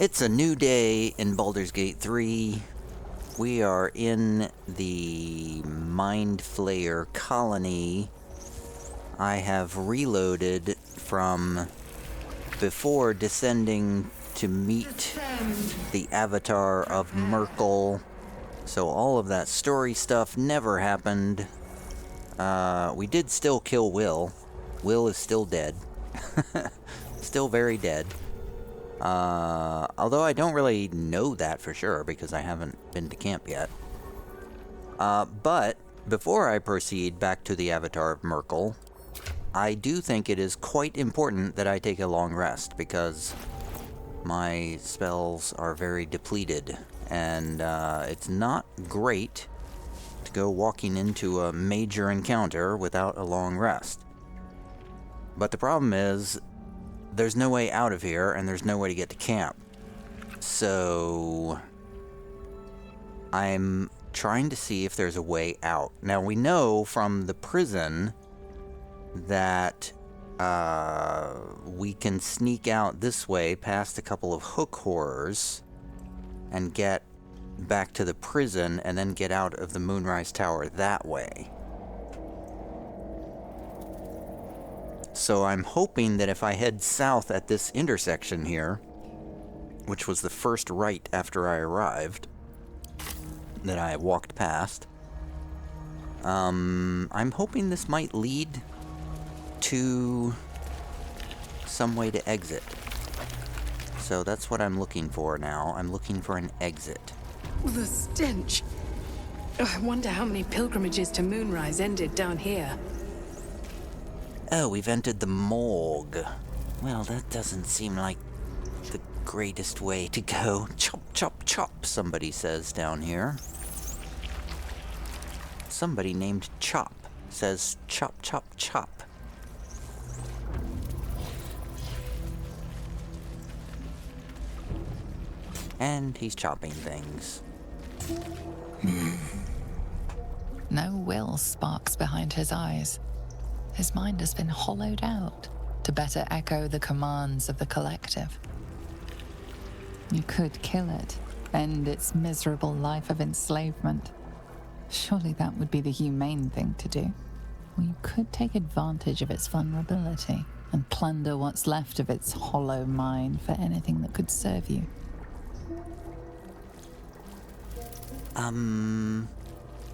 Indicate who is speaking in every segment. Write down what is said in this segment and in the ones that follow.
Speaker 1: It's a new day in Baldur's Gate 3. We are in the Mind Flayer colony. I have reloaded from before descending to meet the avatar of Merkel. So all of that story stuff never happened. We did still kill Will. Will is still dead. Still very dead. Although I don't really know that for sure because I haven't been to camp yet. But before I proceed back to the avatar of Merkel, I do think it is quite important that I take a long rest because my spells are very depleted and it's not great to go walking into a major encounter without a long rest. But the problem is, there's no way out of here, and there's no way to get to camp. So I'm trying to see if there's a way out. Now, we know from the prison that we can sneak out this way past a couple of hook horrors and get back to the prison and then get out of the Moonrise Tower that way. So I'm hoping that if I head south at this intersection here, which was the first right after I arrived, that I walked past, I'm hoping this might lead to some way to exit. So that's what I'm looking for now. I'm looking for an exit.
Speaker 2: The stench. I wonder how many pilgrimages to Moonrise ended down here.
Speaker 1: Oh, we've entered the morgue. Well, that doesn't seem like the greatest way to go. Chop, chop, chop, somebody says down here. Somebody named Chop says chop, chop, chop. And he's chopping things.
Speaker 3: No will sparks behind his eyes. His mind has been hollowed out to better echo the commands of the collective. You could kill it, end its miserable life of enslavement. Surely that would be the humane thing to do. Or you could take advantage of its vulnerability and plunder what's left of its hollow mind for anything that could serve you.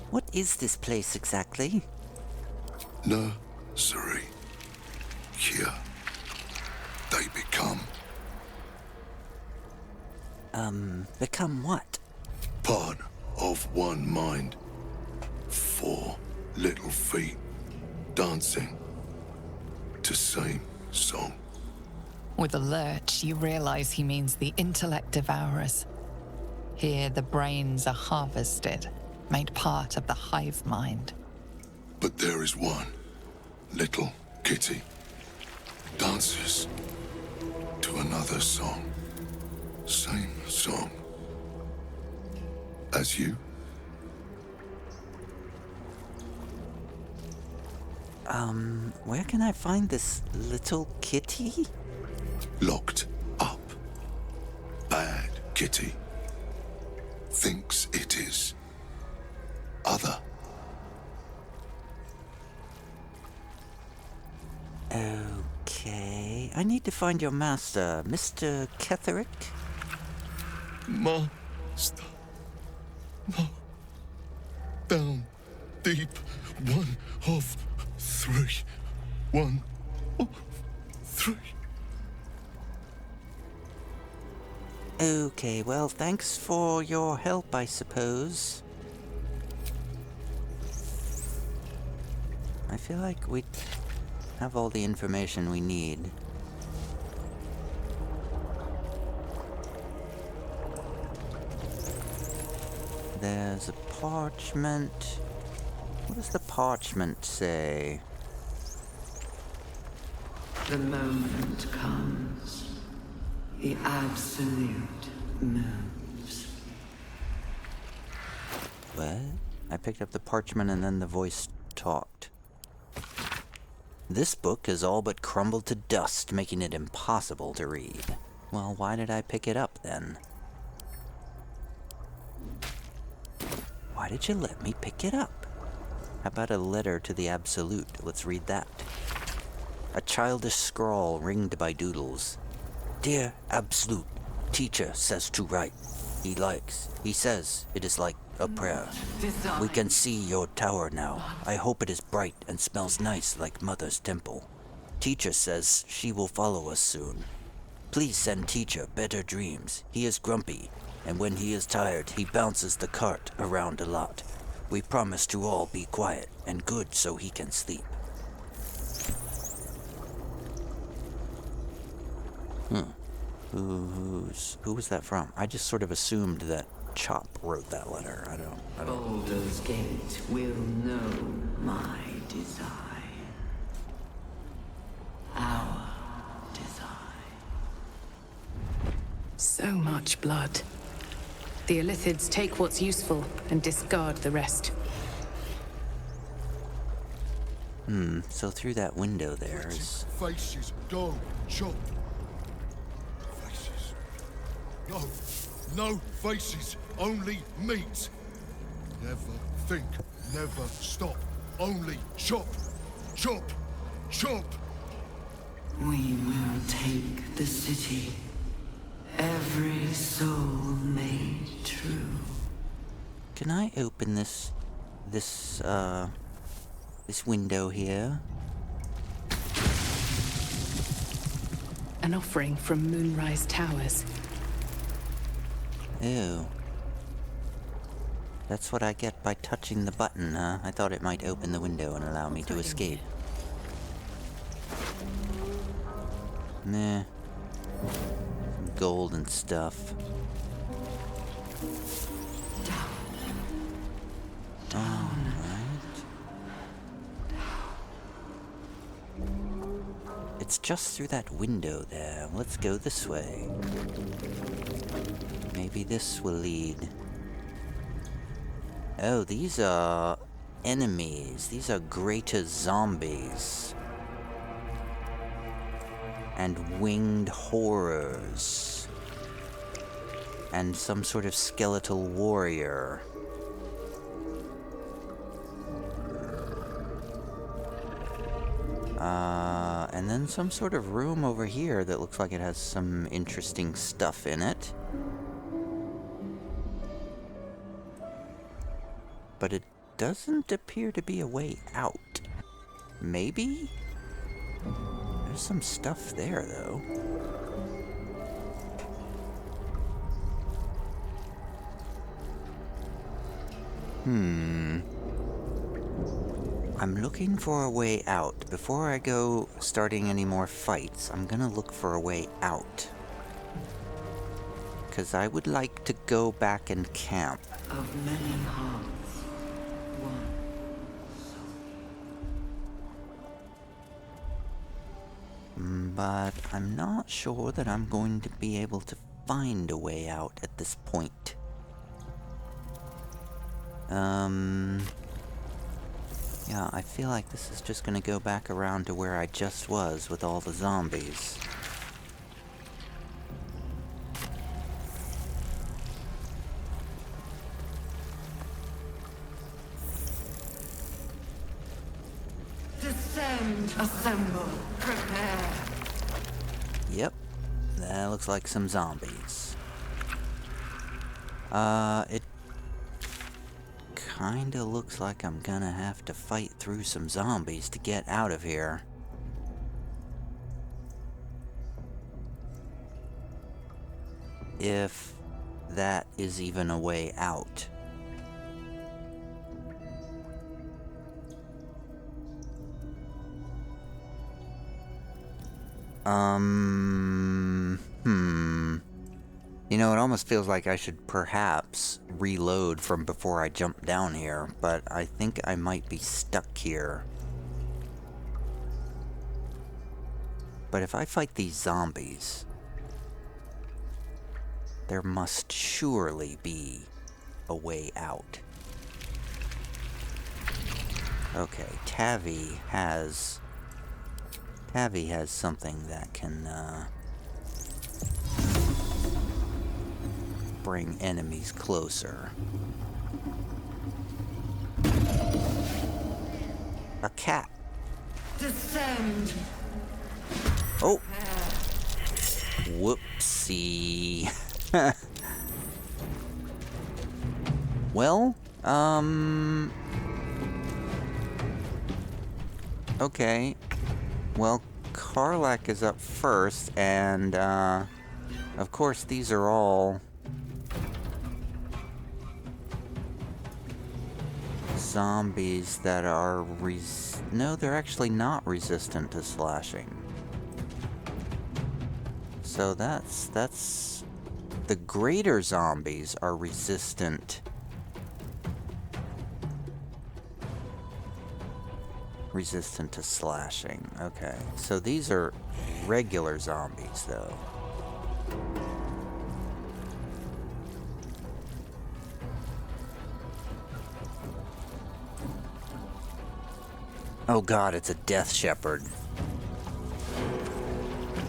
Speaker 1: What is this place exactly?
Speaker 4: Nursery. Here. They become.
Speaker 1: Become what?
Speaker 4: Part of one mind. 4 little feet. Dancing. To same song.
Speaker 3: With a lurch, you realize he means the intellect devourers. Here, the brains are harvested, made part of the hive mind.
Speaker 4: But there is one. Little kitty. Dances. To another song. Same song. As you.
Speaker 1: Where can I find this little kitty?
Speaker 4: Locked up. Bad kitty. Thinks it is. Other.
Speaker 1: Okay, I need to find your master, Mr. Ketherick.
Speaker 4: Master. No. Down. Deep. 1 of 3. 1 of 3.
Speaker 1: Okay, well, thanks for your help, I suppose. I feel like we have all the information we need. There's a parchment. What does the parchment say?
Speaker 5: The moment comes. The absolute moves.
Speaker 1: What? I picked up the parchment and then the voice talked. This book has all but crumbled to dust, making it impossible to read. Well, why did I pick it up then? Why did you let me pick it up? How about a letter to the Absolute? Let's read that. A childish scrawl ringed by doodles. Dear Absolute, teacher says to write. He likes. He says it is like a prayer. We can see your tower now. I hope it is bright and smells nice like Mother's temple. Teacher says she will follow us soon. Please send teacher better dreams. He is grumpy, and when he is tired, he bounces the cart around a lot. We promise to all be quiet and good so he can sleep. Who was that from? I just sort of assumed that Chop wrote that letter. I don't.
Speaker 5: Baldur's Gate will know my design. Our design.
Speaker 2: So much blood. The Illithids take what's useful and discard the rest.
Speaker 1: So through that window there is...
Speaker 4: Faces, go, chop. Faces. No, no faces, only meat. Never think, never stop. Only chop, chop, chop.
Speaker 5: We will take the city. Every soul made true.
Speaker 1: Can I open this window here?
Speaker 2: An offering from Moonrise Towers.
Speaker 1: Ew. That's what I get by touching the button, huh? I thought it might open the window and allow me to escape. Meh. Some gold and stuff. It's just through that window there. Let's go this way. Maybe this will lead. Oh, these are enemies. These are greater zombies. And winged horrors. And some sort of skeletal warrior. And then some sort of room over here that looks like it has some interesting stuff in it. But it doesn't appear to be a way out. Maybe? There's some stuff there, though. I'm looking for a way out. Before I go starting any more fights, I'm gonna look for a way out. 'Cause I would like to go back and camp.
Speaker 5: Of many hearts, one.
Speaker 1: But I'm not sure that I'm going to be able to find a way out at this point. Yeah, I feel like this is just gonna go back around to where I just was with all the zombies.
Speaker 5: Descend, assemble, prepare.
Speaker 1: Yep, that looks like some zombies. It kinda looks like I'm gonna have to fight through some zombies to get out of here. If that is even a way out. You know, it almost feels like I should perhaps reload from before I jump down here, but I think I might be stuck here. But if I fight these zombies, there must surely be a way out. Okay, Tavi has something that can, bring enemies closer. A cat.
Speaker 5: Descend.
Speaker 1: Oh! Whoopsie. Well, okay. Well, Karlach is up first, and, of course, these are all zombies that are no, they're actually not resistant to slashing. So that's the greater zombies are resistant to slashing. Okay, so these are regular zombies, though. Oh god, it's a Death Shepherd.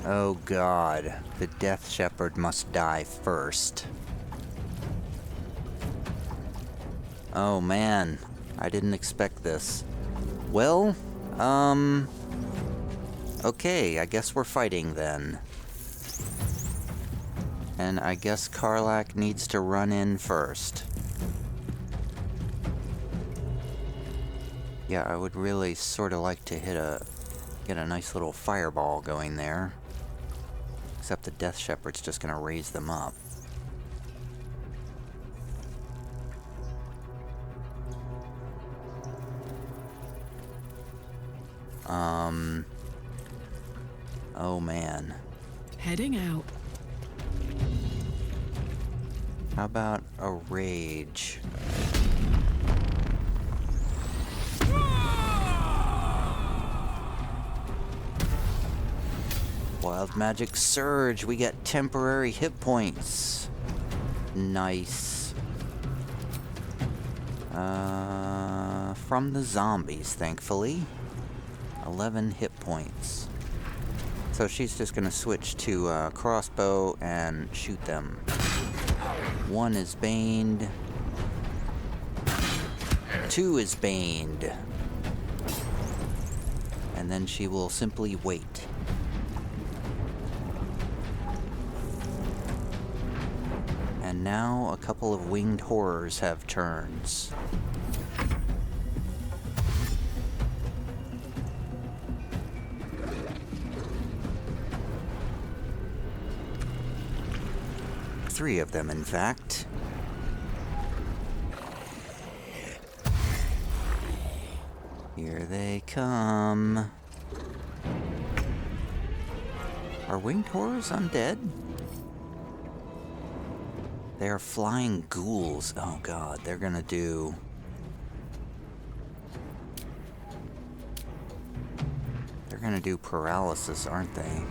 Speaker 1: Oh god, the Death Shepherd must die first. Oh man, I didn't expect this. Well, okay, I guess we're fighting then. And I guess Karlach needs to run in first. Yeah, I would really sort of like to get a nice little fireball going there. Except the Death Shepherd's just gonna raise them up. Oh man.
Speaker 2: Heading out.
Speaker 1: How about a rage? Wild Magic Surge, we get temporary hit points. Nice. From the zombies, thankfully. 11 hit points. So she's just gonna switch to crossbow and shoot them. One is baned. Two is baned. And then she will simply wait. And now a couple of winged horrors have turns. Three of them, in fact. Here they come. Are winged horrors undead? They are flying ghouls. Oh god, they're gonna do... They're gonna do paralysis, aren't they?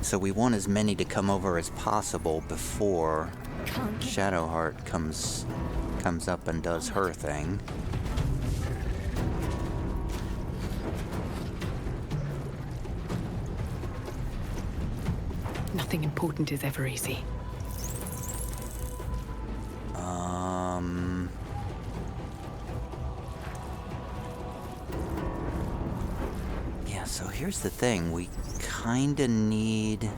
Speaker 1: So we want as many to come over as possible before Shadowheart comes up and does her thing.
Speaker 2: Nothing important is ever easy.
Speaker 1: Yeah, so here's the thing. We kinda need...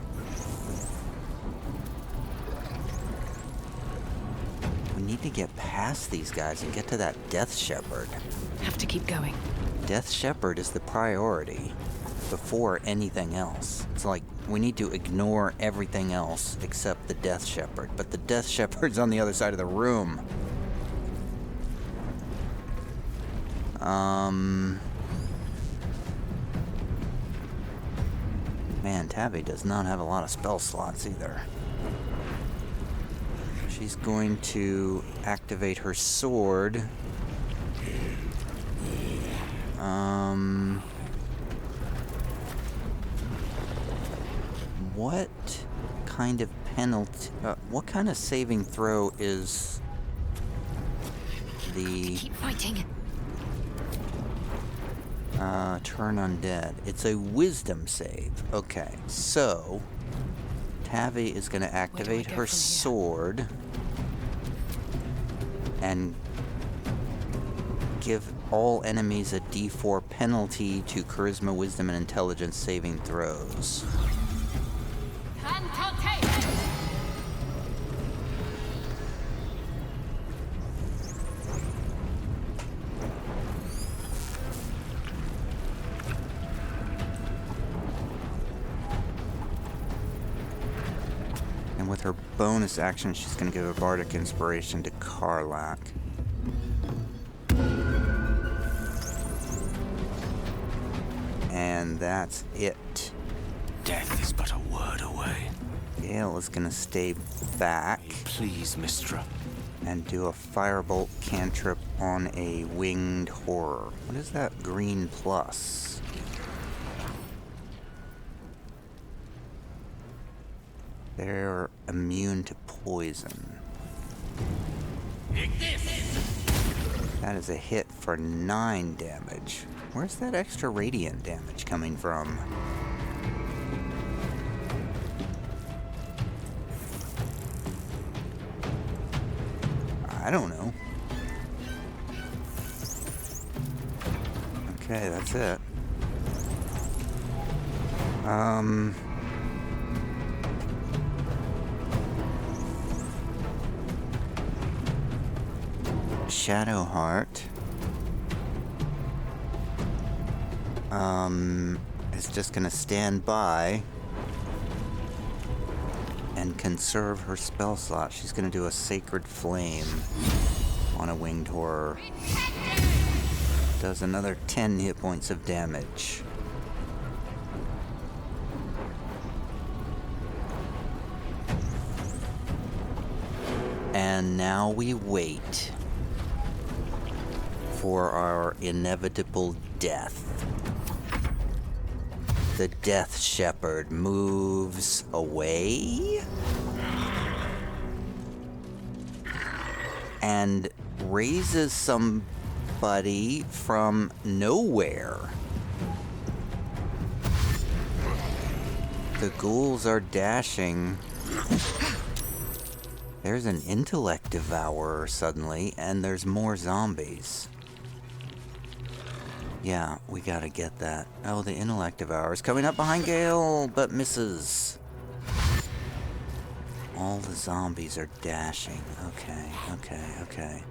Speaker 1: We need to get past these guys and get to that Death Shepherd.
Speaker 2: Have to keep going.
Speaker 1: Death Shepherd is the priority before anything else. It's like we need to ignore everything else except the Death Shepherd. But the Death Shepherd's on the other side of the room. Man, Tabby does not have a lot of spell slots either. She's going to activate her sword. What kind of penalty... what kind of saving throw is the
Speaker 5: Keep fighting.
Speaker 1: turn undead. It's a wisdom save. Okay, so Tavi is going to activate
Speaker 2: go
Speaker 1: her
Speaker 2: from here?
Speaker 1: sword and give all enemies a d4 penalty to charisma, wisdom, and intelligence saving throws. And with her bonus action, she's going to give a bardic inspiration to Karlach. And that's it.
Speaker 6: Death is but a word away.
Speaker 1: Gale is going to stay back
Speaker 6: Please, Mistra.
Speaker 1: and do a firebolt cantrip on a winged horror. What is that green plus? They're immune to poison. That is a hit for 9 damage. Where's that extra radiant damage coming from? I don't know. Okay, that's it. Shadowheart is just gonna stand by and conserve her spell slot. She's gonna do a Sacred Flame on a winged horror. Does another 10 hit points of damage. And now we wait for our inevitable death. The Death Shepherd moves away and raises somebody from nowhere. The ghouls are dashing. There's an intellect devourer suddenly, and there's more zombies. Yeah, we gotta get that. Oh, the intellect devourer is coming up behind Gale, but misses. All the zombies are dashing. Okay.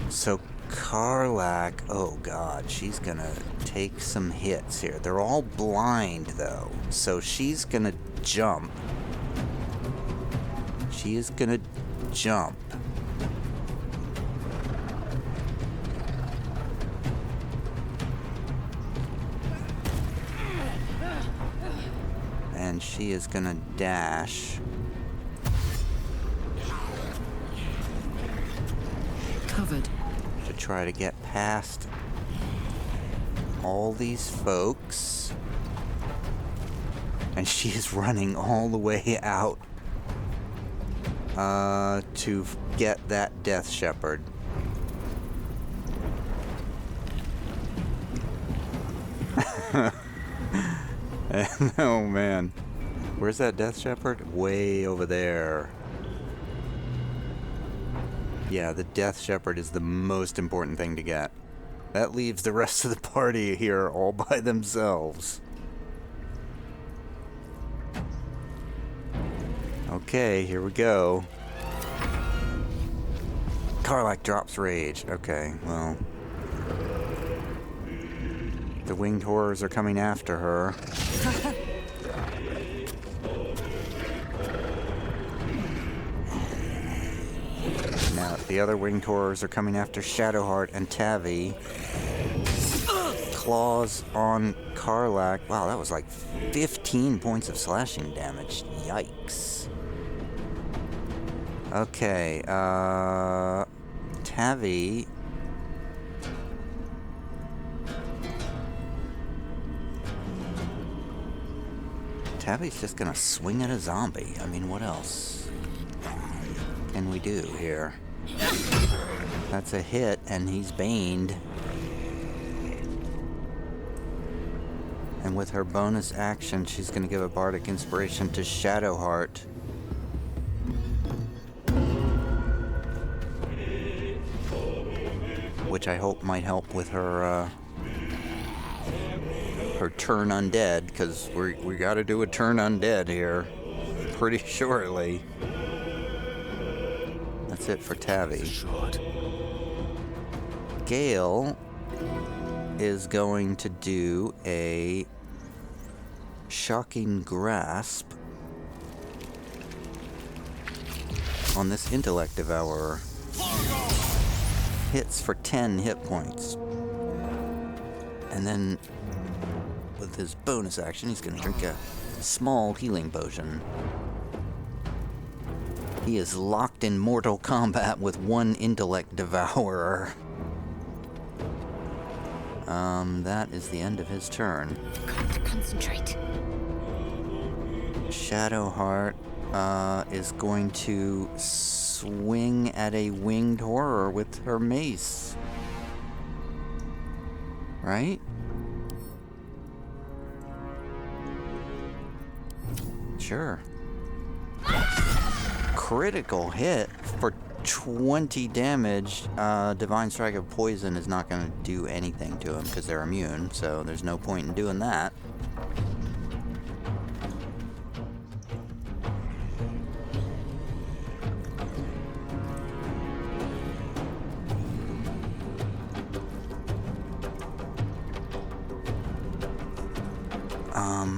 Speaker 1: So Karlach, oh god, she's gonna take some hits here. They're all blind though, so she's gonna jump. She is gonna jump. And she is gonna dash.
Speaker 2: Covered.
Speaker 1: To try to get past all these folks. And she is running all the way out to get that Death Shepherd. Oh man. Where's that Death Shepherd? Way over there. Yeah, the Death Shepherd is the most important thing to get. That leaves the rest of the party here all by themselves. Okay, here we go. Karlach drops rage. Okay, well. The winged horrors are coming after her. Now, the other winged horrors are coming after Shadowheart and Tavi. Claws on Karlach. Wow, that was like 15 points of slashing damage. Yikes. Okay, Tavi. Tavi's just gonna swing at a zombie. I mean, what else? can we do here? That's a hit, and he's baned. And with her bonus action, she's going to give a bardic inspiration to Shadowheart. Which I hope might help with her her turn undead, because we got to do a turn undead here pretty shortly. That's it for Tavi.
Speaker 6: Short.
Speaker 1: Gale is going to do a shocking grasp on this intellect devourer. Hits for 10 hit points. And then with his bonus action, he's going to drink a small healing potion. He is locked in mortal combat with one intellect devourer. That is the end of his turn.
Speaker 5: Concentrate.
Speaker 1: Shadowheart is going to swing at a winged horror with her mace. Right? Sure. Critical hit for 20 damage. Divine Strike of Poison is not going to do anything to him because they're immune, so there's no point in doing that.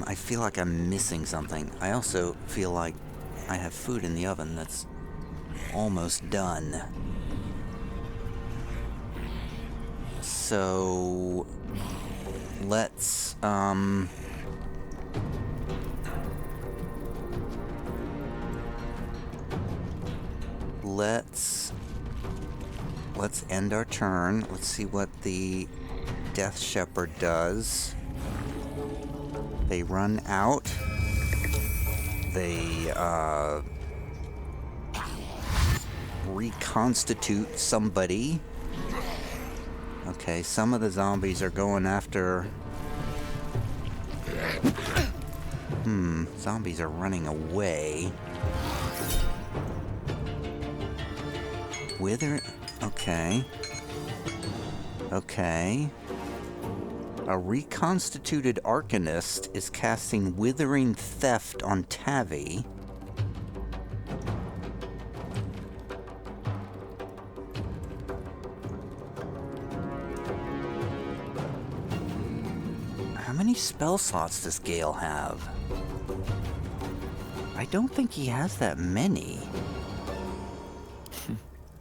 Speaker 1: I feel like I'm missing something. I also feel like I have food in the oven that's almost done. So let's end our turn. Let's see what the Death Shepherd does. They run out. They reconstitute somebody. Okay, some of the zombies are going after... Zombies are running away. Wither... Okay. Okay. A reconstituted Arcanist is casting Withering Theft on Tavi. How many spell slots does Gale have? I don't think he has that many.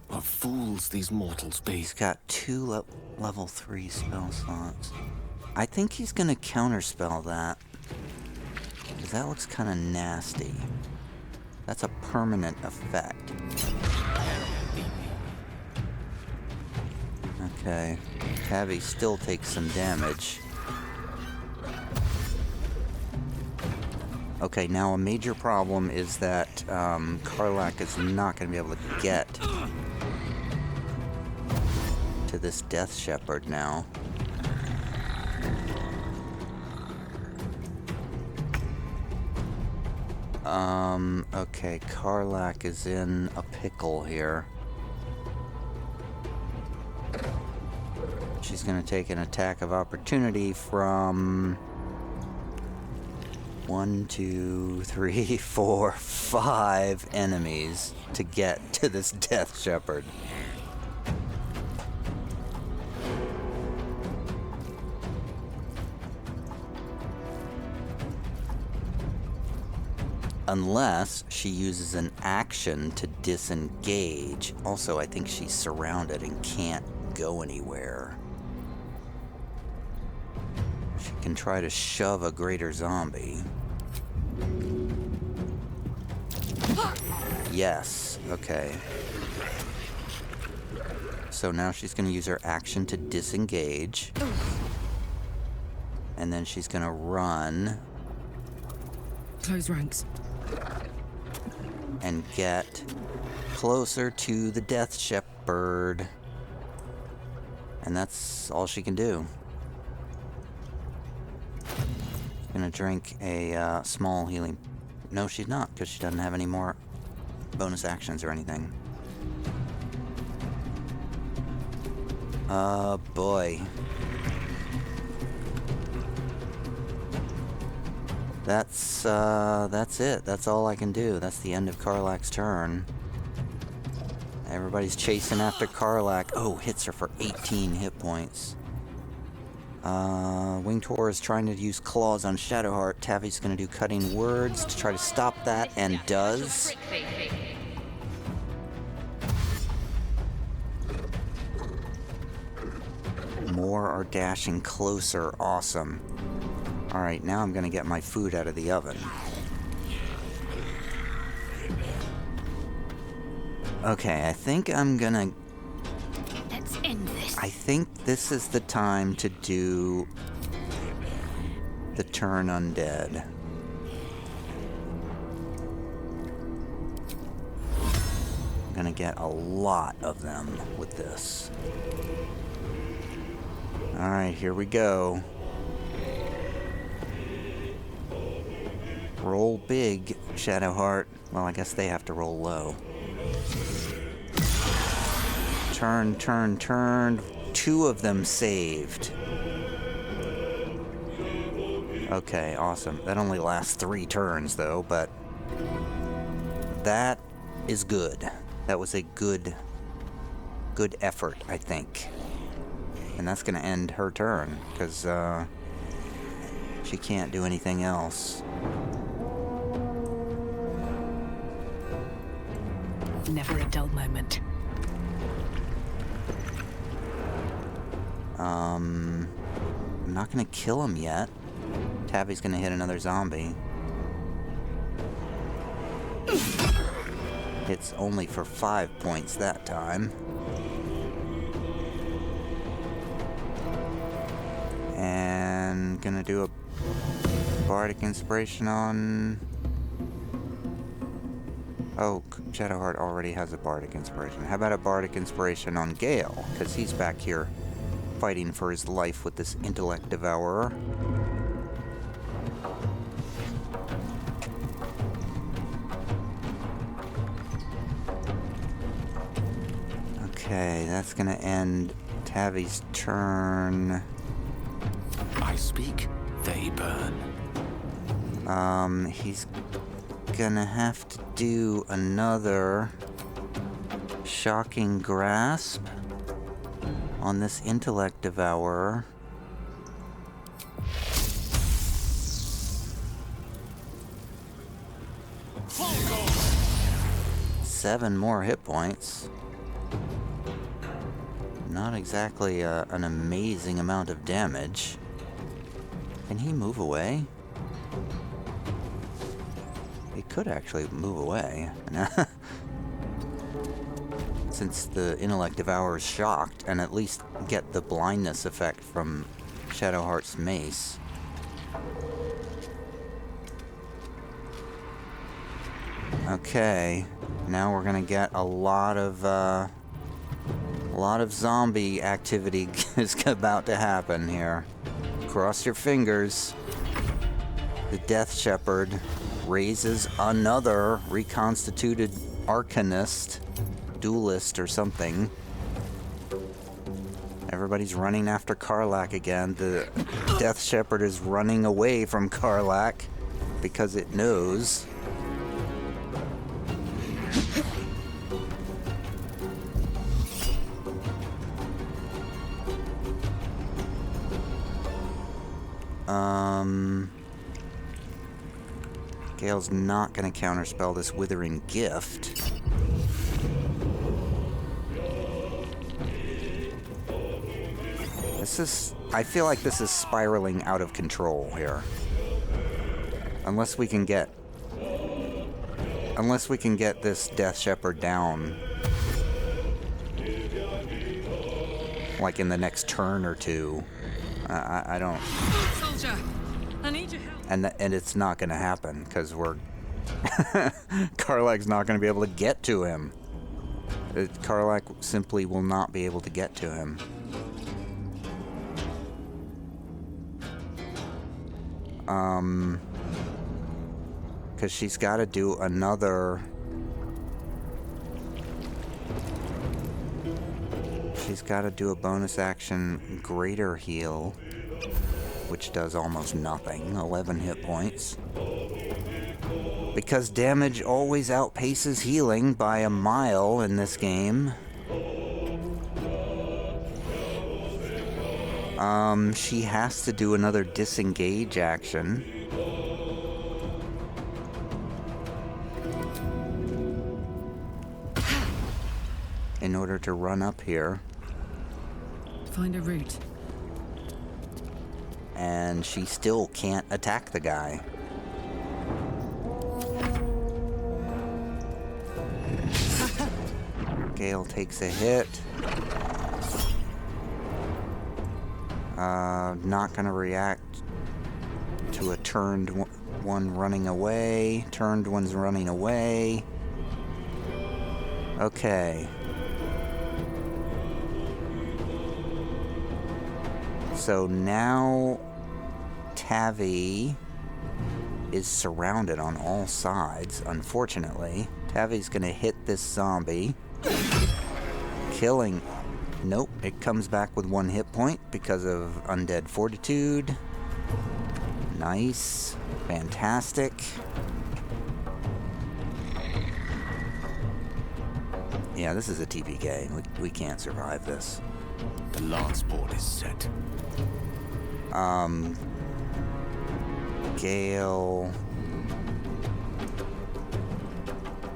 Speaker 6: What fools these mortals be.
Speaker 1: He's got 2 level 3 spell slots. I think he's gonna counterspell that, because that looks kind of nasty. That's a permanent effect. Okay, Tavi still takes some damage. Okay, now a major problem is that Karlach is not going to be able to get to this Death Shepherd now. Okay, Karlach is in a pickle here. She's gonna take an attack of opportunity from 1, 2, 3, 4, 5 enemies to get to this Death Shepherd. Unless she uses an action to disengage. Also, I think she's surrounded and can't go anywhere. She can try to shove a greater zombie. Yes, okay. So now she's going to use her action to disengage. And then she's going to run.
Speaker 2: Close ranks.
Speaker 1: And get closer to the Death Shepherd. And that's all she can do. Gonna drink a small healing... No, she's not, because she doesn't have any more bonus actions or anything. Boy. That's it. That's all I can do. That's the end of Karlach's turn. Everybody's chasing after Karlach. Oh, hits her for 18 hit points. Wingtor is trying to use claws on Shadowheart. Tavi's gonna do cutting words to try to stop that, and does. More are dashing closer. Awesome. Alright, now I'm gonna get my food out of the oven. Okay, I think I'm gonna...
Speaker 5: Let's end this.
Speaker 1: I think this is the time to do the turn undead. I'm gonna get a lot of them with this. Alright, here we go. Roll big, Shadowheart. Well, I guess they have to roll low. Turn, turn, turn. 2 of them saved. Okay, awesome. That only lasts 3 turns, though, but... that is good. That was a good effort, I think. And that's gonna end her turn, because, she can't do anything else.
Speaker 2: Never a dull moment.
Speaker 1: I'm not gonna kill him yet. Tabby's gonna hit another zombie. Hits only for 5 points that time. And gonna do a Bardic Inspiration on... Oh, Shadowheart already has a Bardic Inspiration. How about a Bardic Inspiration on Gale? Because he's back here fighting for his life with this Intellect Devourer. Okay, that's gonna end Tavi's turn.
Speaker 6: I speak, they burn.
Speaker 1: He's gonna have to do another Shocking Grasp on this Intellect Devourer. Seven more hit points. Not exactly an amazing amount of damage. Can he move away? He could actually move away. Since the Intellect Devourer is shocked, and at least get the blindness effect from Shadowheart's mace. Okay, now we're gonna get a lot of zombie activity is about to happen here. Cross your fingers. The Death Shepherd raises another reconstituted Arcanist, duelist or something. Everybody's running after Karlach again. The Death Shepherd is running away from Karlach because it knows. Gale's not gonna counterspell this Withering Gift. I feel like this is spiraling out of control here. Unless we can get this Death Shepherd down, like in the next turn or two. I don't.
Speaker 2: Soldier, I need your help.
Speaker 1: And it's not gonna happen because we're Karlach's not gonna be able to get to him. Karlach simply will not be able to get to him. Because she's got to do another... She's got to do a bonus action greater heal, which does almost nothing, 11 hit points. Because damage always outpaces healing by a mile in this game. She has to do another disengage action. In order to run up here.
Speaker 2: Find a route.
Speaker 1: And she still can't attack the guy. Gale takes a hit. Not gonna react to a turned one running away. Turned one's running away. Okay. So now Tavi is surrounded on all sides, unfortunately. Tavi's gonna hit this zombie. Killing. Nope, it comes back with 1 hit point because of Undead Fortitude. Nice. Fantastic. Yeah, this is a TPK. We can't survive this.
Speaker 6: The lance board is set.
Speaker 1: Gale.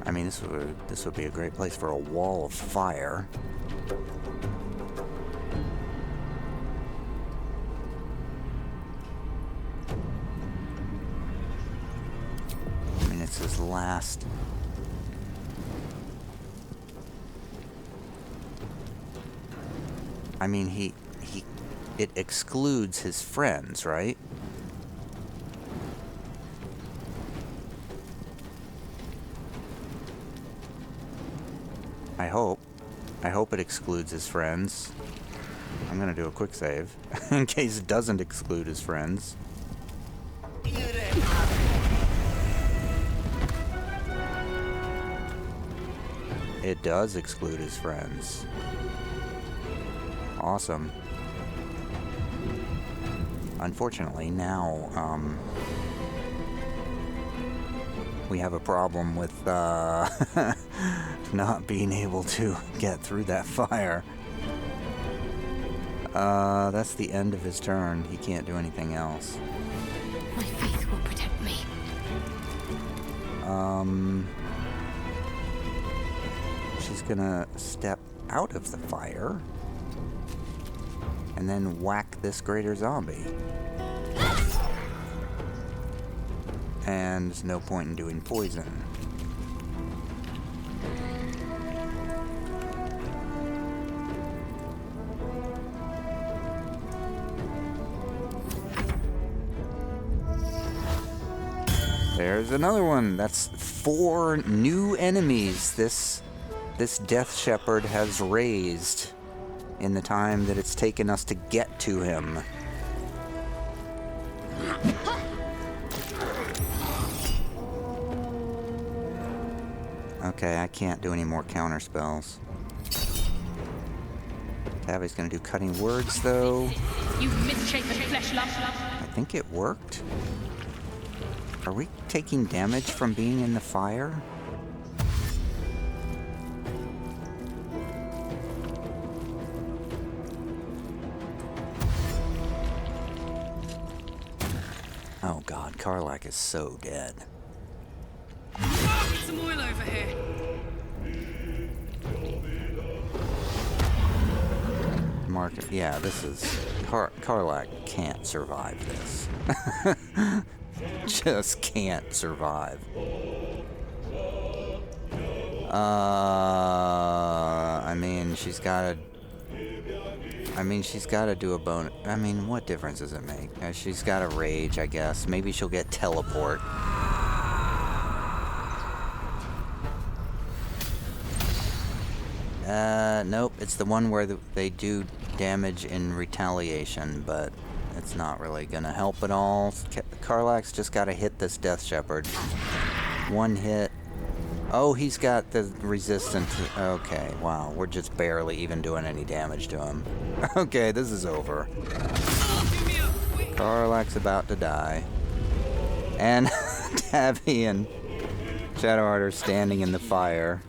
Speaker 1: I mean, this would be a great place for a wall of fire. I mean, it's his last. I mean, it excludes his friends, right? I hope it excludes his friends. I'm gonna do a quick save in case it doesn't exclude his friends. It does exclude his friends. Awesome. Unfortunately, now, we have a problem with, not being able to get through that fire. That's the end of his turn. He can't do anything else.
Speaker 5: My faith will protect me.
Speaker 1: She's gonna step out of the fire and then whack this greater zombie. And there's no point in doing poison. There's another one. That's 4 new enemies this Death Shepherd has raised in the time that it's taken us to get to him. Okay, I can't do any more counter spells. Tavi's gonna do cutting words though.
Speaker 5: You misshapen flesh lump.
Speaker 1: I think it worked. Are we taking damage from being in the fire? Oh god, Karlach is so dead.
Speaker 2: Some oil over here.
Speaker 1: Yeah, this is... Karlach can't survive this. Just can't survive. I mean, she's gotta do a bonus. I mean, what difference does it make? She's gotta rage, I guess. Maybe she'll get teleport. Nope, it's the one where they do damage in retaliation, but it's not really gonna help at all. Karlach's just gotta hit this Death Shepherd. One hit. Oh, he's got the resistance. Okay, wow, we're just barely even doing any damage to him. Okay, this is over. Karlach's about to die. And Tavi and Shadowheart are standing in the fire.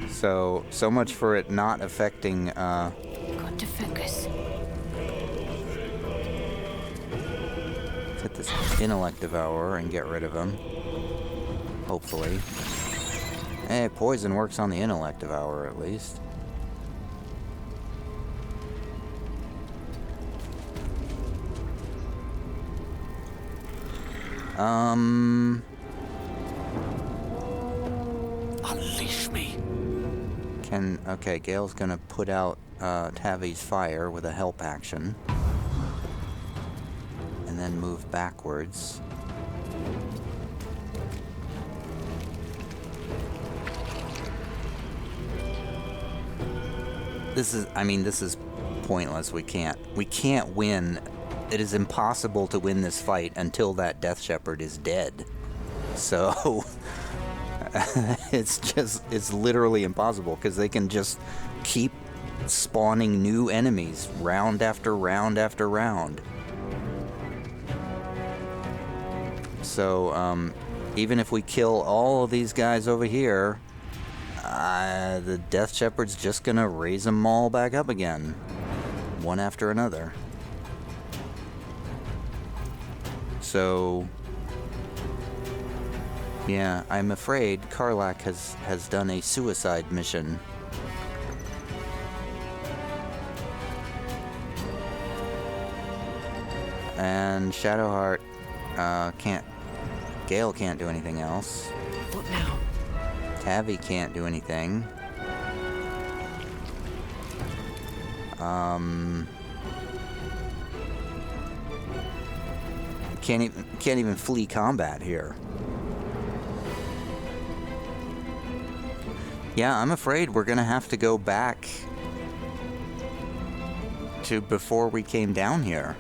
Speaker 1: So much for it not affecting,
Speaker 5: Got to focus.
Speaker 1: Let's hit this Intellect Devourer and get rid of him. Hopefully. Hey, poison works on the Intellect Devourer at least.
Speaker 6: Unleash me.
Speaker 1: Okay, Gale's gonna put out Tavi's fire with a help action. And then move backwards. This is pointless. We can't win. It is impossible to win this fight until that Death Shepherd is dead. So it's literally impossible because they can just keep spawning new enemies round after round after round. So even if we kill all of these guys over here, the Death Shepherd's just gonna raise them all back up again, one after another. So yeah, I'm afraid Karlach has done a suicide mission. And Shadowheart Gale can't do anything else.
Speaker 2: What now?
Speaker 1: Tavi can't do anything. Can't even flee combat here. Yeah, I'm afraid we're gonna have to go back to before we came down here.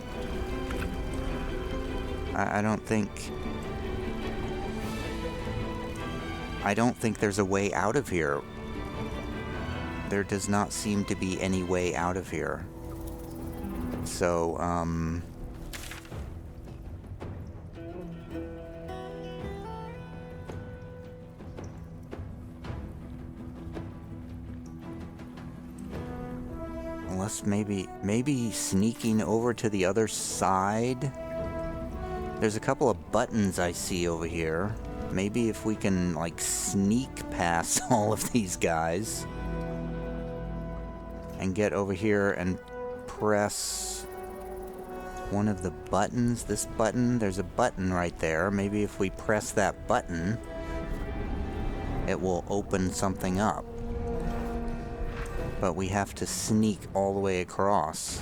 Speaker 1: I don't think there's a way out of here. There does not seem to be any way out of here. So, unless maybe sneaking over to the other side. There's a couple of buttons I see over here. Maybe if we can, like, sneak past all of these guys and get over here and press one of the buttons. This button, there's a button right there. Maybe if we press that button, it will open something up. But we have to sneak all the way across.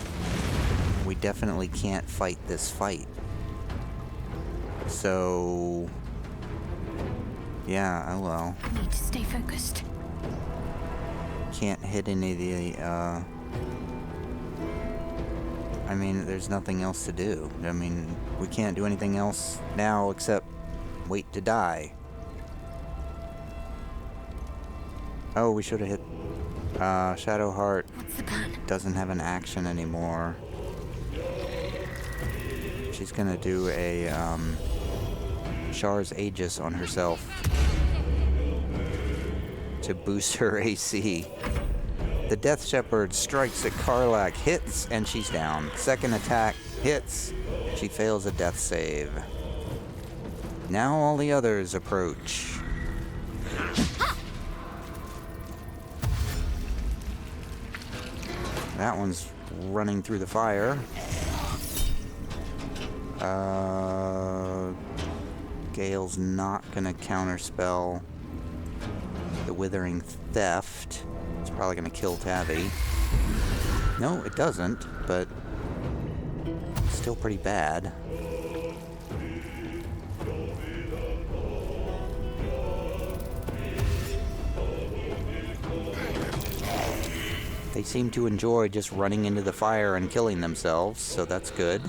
Speaker 1: We definitely can't fight this fight. So, yeah, oh well.
Speaker 5: I need to stay focused.
Speaker 1: Can't hit any of the, I mean, there's nothing else to do. I mean, we can't do anything else now except wait to die. Oh, we should have hit, Shadowheart.
Speaker 5: What's the plan?
Speaker 1: Doesn't have an action anymore. She's gonna do a, Char's Aegis on herself to boost her AC. The Death Shepherd strikes at Karlach, hits, and she's down. Second attack, hits. She fails a death save. Now all the others approach. That one's running through the fire. Gale's not gonna counterspell the Withering Theft. It's probably gonna kill Tavi. No, it doesn't, but still pretty bad. They seem to enjoy just running into the fire and killing themselves, so that's good.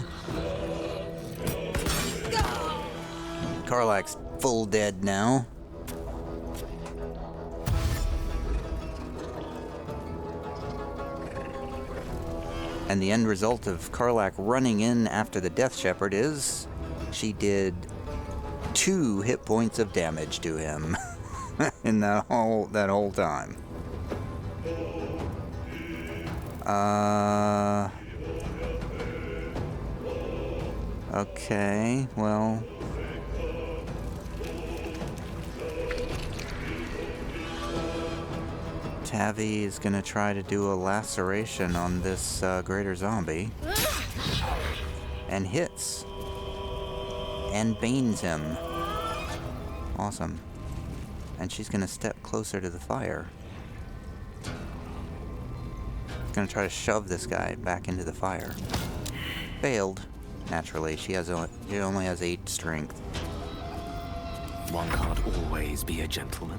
Speaker 1: Karlach's full dead now. And the end result of Karlach running in after the Death Shepherd is she did 2 hit points of damage to him in that whole time. Okay, well. Tavi is gonna try to do a laceration on this greater zombie. And hits. And banes him. Awesome. And she's gonna step closer to the fire. Gonna try to shove this guy back into the fire. Failed. Naturally, she only has 8 strength.
Speaker 6: One can't always be a gentleman.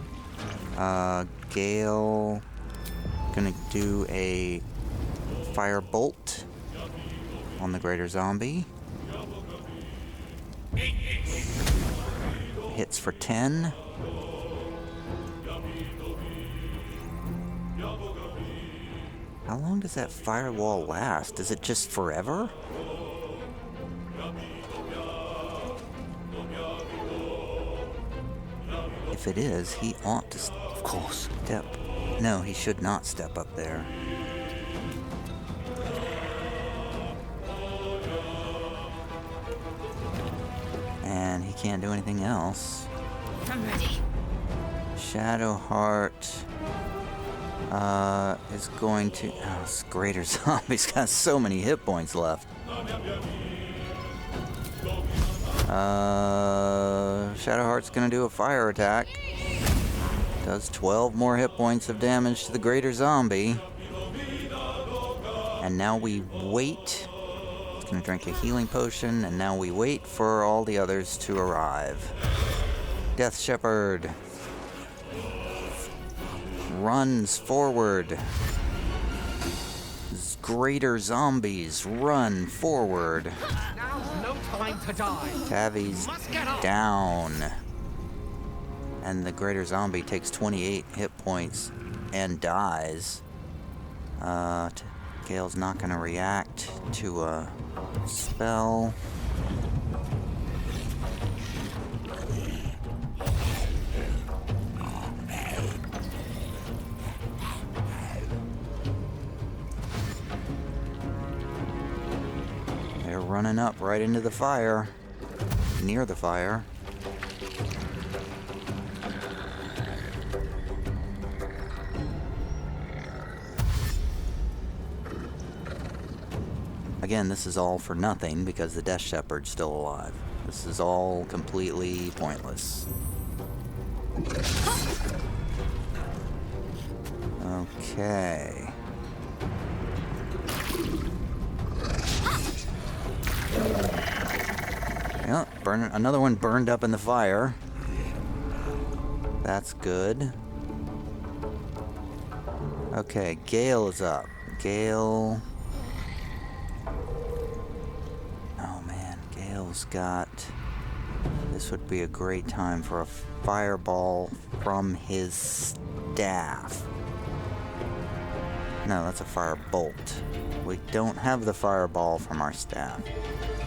Speaker 1: Gale gonna do a fire bolt on the greater zombie. Hits for 10. How long does that firewall last? Is it just forever? If it is, he ought to
Speaker 6: Of course.
Speaker 1: step. No, he should not step up there. And he can't do anything else.
Speaker 5: I'm ready.
Speaker 1: Shadowheart is going to... Oh, this greater zombie's got so many hit points left. Shadowheart's gonna do a fire attack. Does 12 more hit points of damage to the greater zombie. And now we wait. It's gonna drink a healing potion, and now we wait for all the others to arrive. Death Shepherd runs forward. Greater zombies run forward.
Speaker 7: Now's no time to die.
Speaker 1: Tavi's down. And the greater zombie takes 28 hit points and dies. Gale's not going to react to a spell. They're running up right into the fire. Near the fire. Again, this is all for nothing because the Death Shepherd's still alive. This is all completely pointless. Okay. Yep, another one burned up in the fire. That's good. Okay, Gale is up. Gale... Oh man, Gale's got... This would be a great time for a fireball from his staff. No, that's a fire bolt. We don't have the fireball from our staff.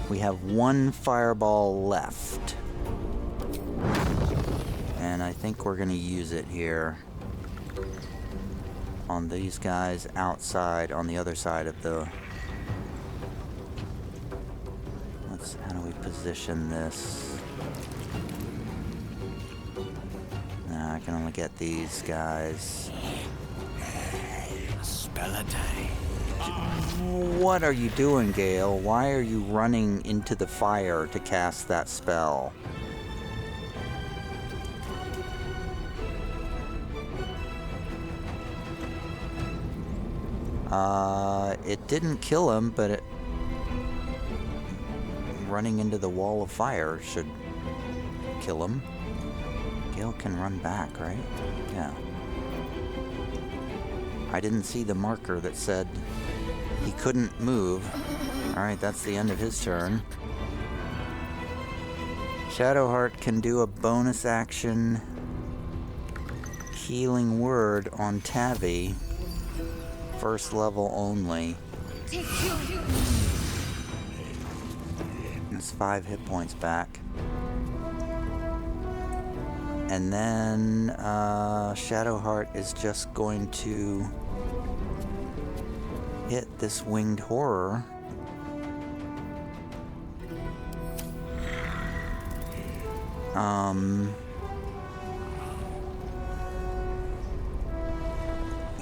Speaker 1: We have one fireball left. And I think we're going to use it here on these guys outside on the other side of the... How do we position this? Nah, I can only get these guys.
Speaker 6: A spell a day.
Speaker 1: What are you doing, Gale? Why are you running into the fire to cast that spell? It didn't kill him, but running into the wall of fire should kill him. Gale can run back, right? Yeah. I didn't see the marker that said he couldn't move. Alright, that's the end of his turn. Shadowheart can do a bonus action healing word on Tavi. First level only. That's 5 hit points back. And then Shadowheart is just going to hit this winged horror.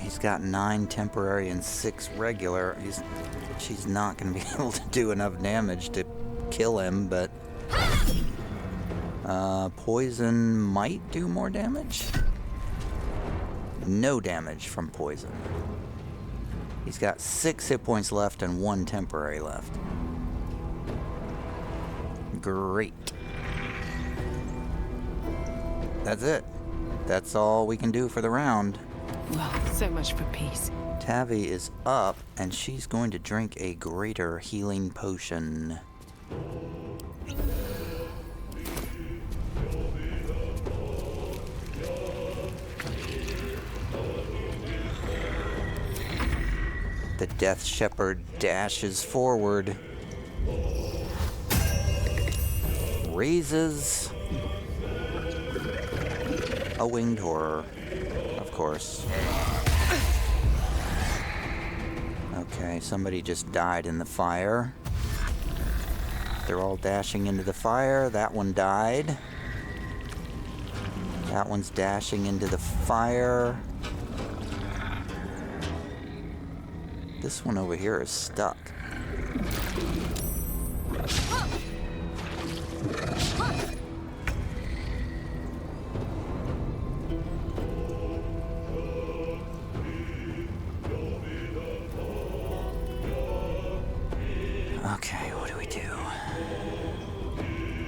Speaker 1: He's got 9 temporary and 6 regular. She's not going to be able to do enough damage to kill him, but poison might do more damage. No damage from poison. He's got 6 hit points left and 1 temporary left. Great. That's it. That's all we can do for the round.
Speaker 2: Well, so much for peace.
Speaker 1: Tavi is up, and she's going to drink a greater healing potion. The Death Shepherd dashes forward. Raises a winged horror, of course. Okay, somebody just died in the fire. They're all dashing into the fire. That one died. That one's dashing into the fire. This one over here is stuck. Okay, what do we do?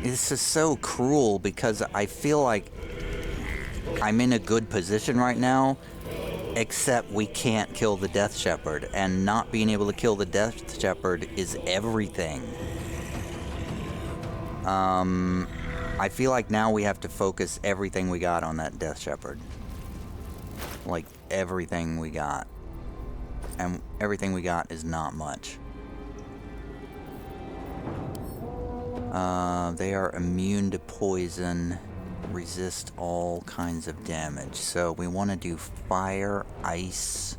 Speaker 1: This is so cruel because I feel like I'm in a good position right now, except we can't kill the Death Shepherd, and not being able to kill the Death Shepherd is everything. I feel like now we have to focus everything we got on that Death Shepherd. Like, everything we got. And everything we got is not much. They are immune to poison, resist all kinds of damage. So we want to do fire, ice,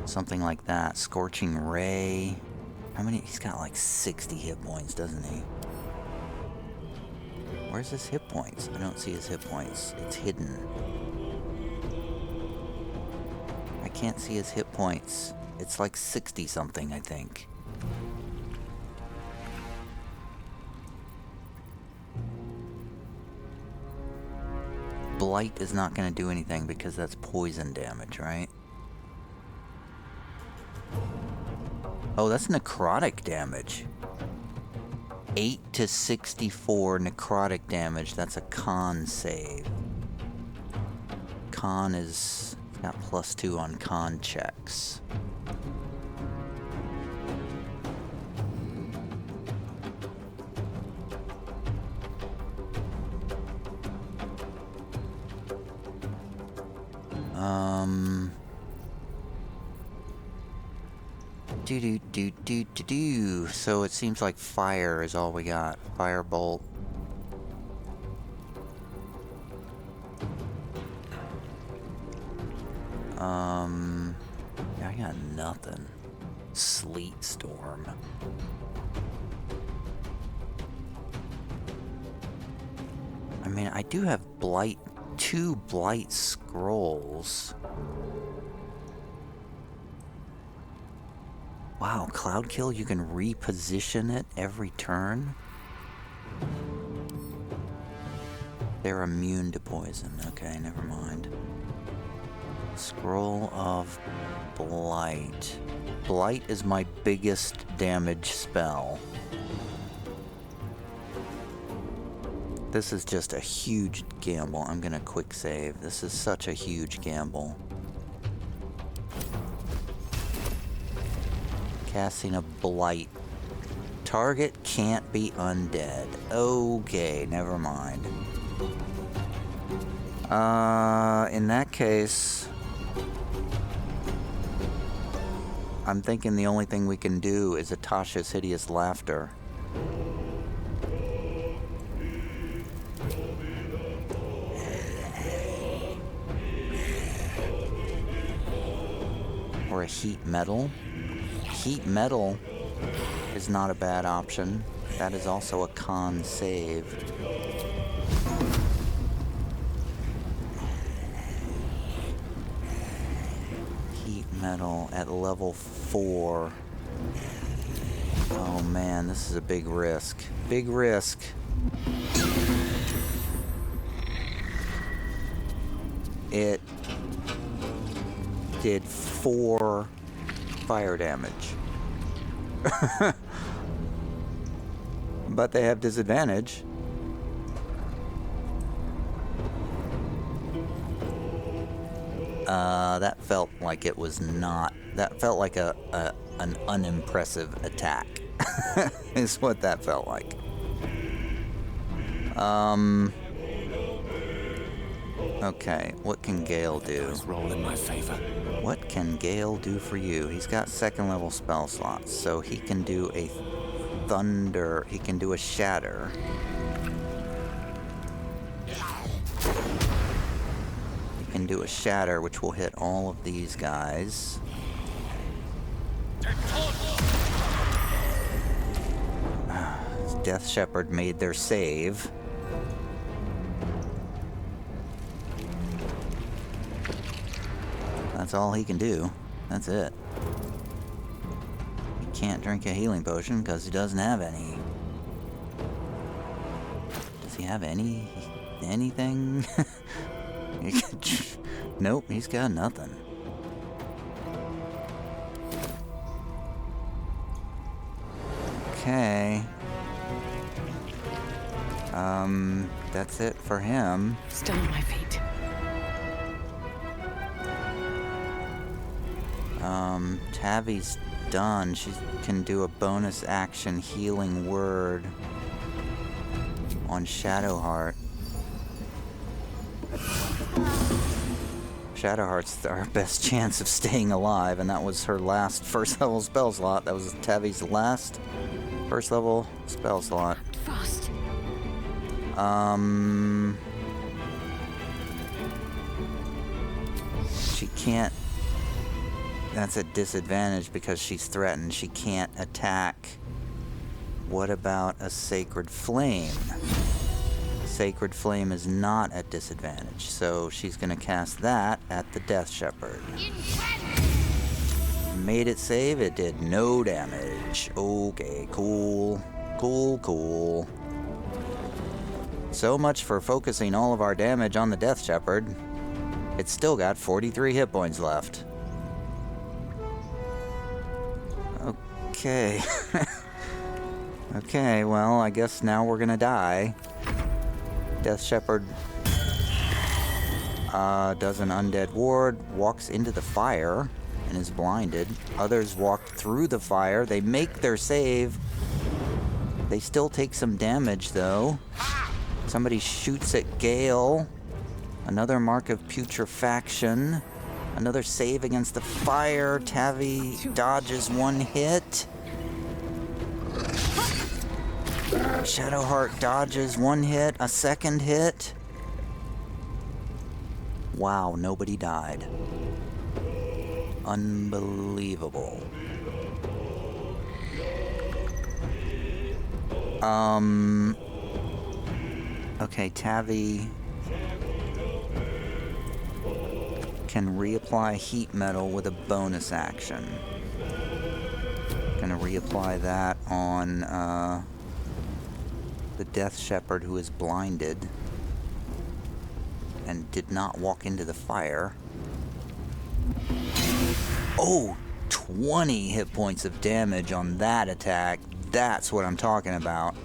Speaker 1: something like that. Scorching ray. How many? He's got like 60 hit points, doesn't he? Where's his hit points? I don't see his hit points. It's hidden. I can't see his hit points. It's like 60 something, I think. Blight is not going to do anything because that's poison damage, right? Oh, that's necrotic damage. 8 to 64 necrotic damage. That's a con save. Con is got +2 on con checks. So it seems like fire is all we got. Firebolt. Yeah, I got nothing. Sleet storm. I mean, I do have blight, 2 blight scrolls. Wow, Cloudkill, you can reposition it every turn? They're immune to poison. Okay, never mind. Scroll of Blight. Blight is my biggest damage spell. This is just a huge gamble. I'm gonna quick save. This is such a huge gamble. Casting a blight. Target can't be undead. Okay, never mind. In that case, I'm thinking the only thing we can do is Atasha's Hideous Laughter. Or a heat metal. Heat metal is not a bad option. That is also a con save. Heat metal at level 4. Oh man, this is a big risk. Big risk. It did 4 fire damage. But they have disadvantage. That felt like it was not... That felt like an unimpressive attack. Is what that felt like. Okay, what can Gale do?
Speaker 6: Those roll in my favor.
Speaker 1: What can Gale do for you? He's got 2nd level spell slots, so he can do a thunder, he can do a shatter. He can do a shatter, which will hit all of these guys. Death Shepherd made their save. That's all he can do. That's it. He can't drink a healing potion because he doesn't have any. Does he have anything? Nope, he's got nothing. Okay. That's it for him.
Speaker 2: Still on my feet.
Speaker 1: Tavi's done. She can do a bonus action healing word on Shadowheart. Shadowheart's our best chance of staying alive, and that was her last 1st level spell slot. That was Tavi's last 1st level spell slot.
Speaker 5: Fast.
Speaker 1: She can't... That's a disadvantage because she's threatened. She can't attack. What about a Sacred Flame? Sacred Flame is not at disadvantage, so she's going to cast that at the Death Shepherd. Made it save, it did no damage. Okay, cool. Cool. So much for focusing all of our damage on the Death Shepherd. It's still got 43 hit points left. Okay. Okay, well, I guess now we're gonna die. Death Shepherd does an undead ward, walks into the fire, and is blinded. Others walk through the fire. They make their save. They still take some damage, though. Somebody shoots at Gale. Another mark of putrefaction. Another save against the fire. Tavi dodges 1 hit. Shadowheart dodges 1 hit, a 2nd hit. Wow, nobody died. Unbelievable. Okay, Tavi can reapply heat metal with a bonus action. Gonna reapply that on the Death Shepherd, who is blinded and did not walk into the fire. Oh, 20 hit points of damage on that attack. That's what I'm talking about.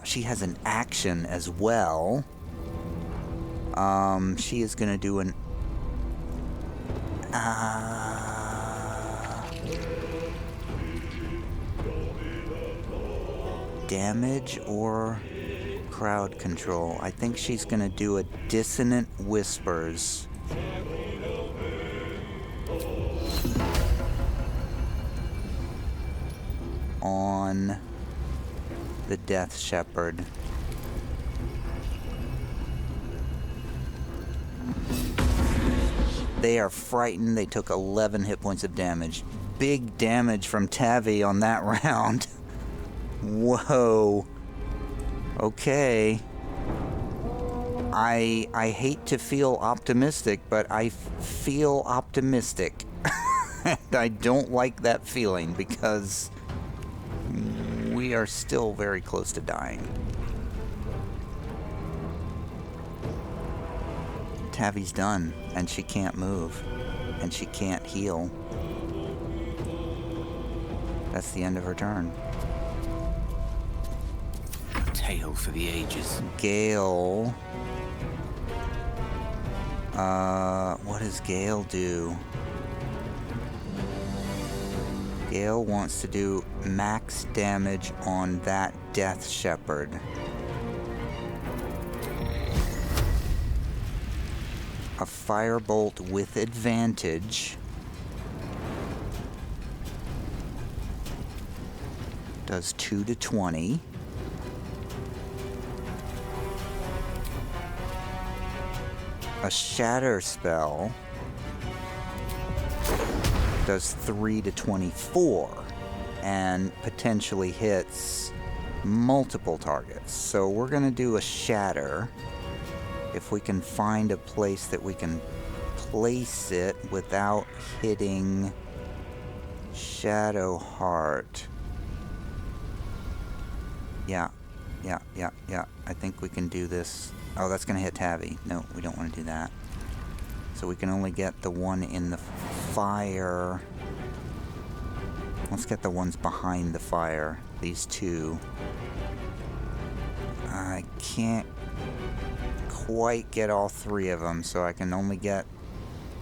Speaker 1: She has an action as well. She is gonna do an... Damage or crowd control? I think she's gonna do a Dissonant Whispers. On the Death Shepherd. They are frightened. They took 11 hit points of damage. Big damage from Tavi on that round. Whoa. Okay. I hate to feel optimistic, but I feel optimistic. And I don't like that feeling because we are still very close to dying. Tavi's done, and she can't move, and she can't heal. That's the end of her turn.
Speaker 6: Tale for the ages.
Speaker 1: Gale. What does Gale do? Gale wants to do max damage on that Death Shepherd. A firebolt with advantage. Does 2 to 20. A shatter spell does 3 to 24 and potentially hits multiple targets. So we're going to do a shatter. If we can find a place that we can place it without hitting Shadowheart. Yeah. I think we can do this. Oh, that's going to hit Tavi. No, we don't want to do that. So we can only get the one in the fire. Let's get the ones behind the fire. These two. I can't quite get all three of them, so I can only get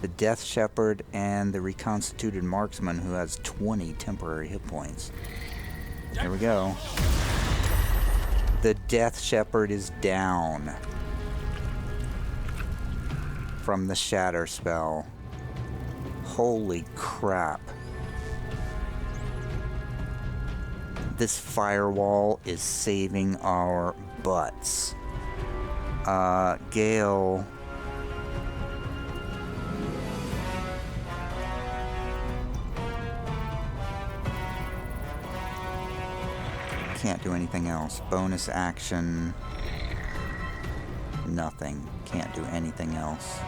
Speaker 1: the Death Shepherd and the Reconstituted Marksman, who has 20 temporary hit points. Here we go. The Death Shepherd is down from the Shatter spell. Holy crap. This firewall is saving our butts. Gale. Can't do anything else. Bonus action. Nothing. Can't do anything else.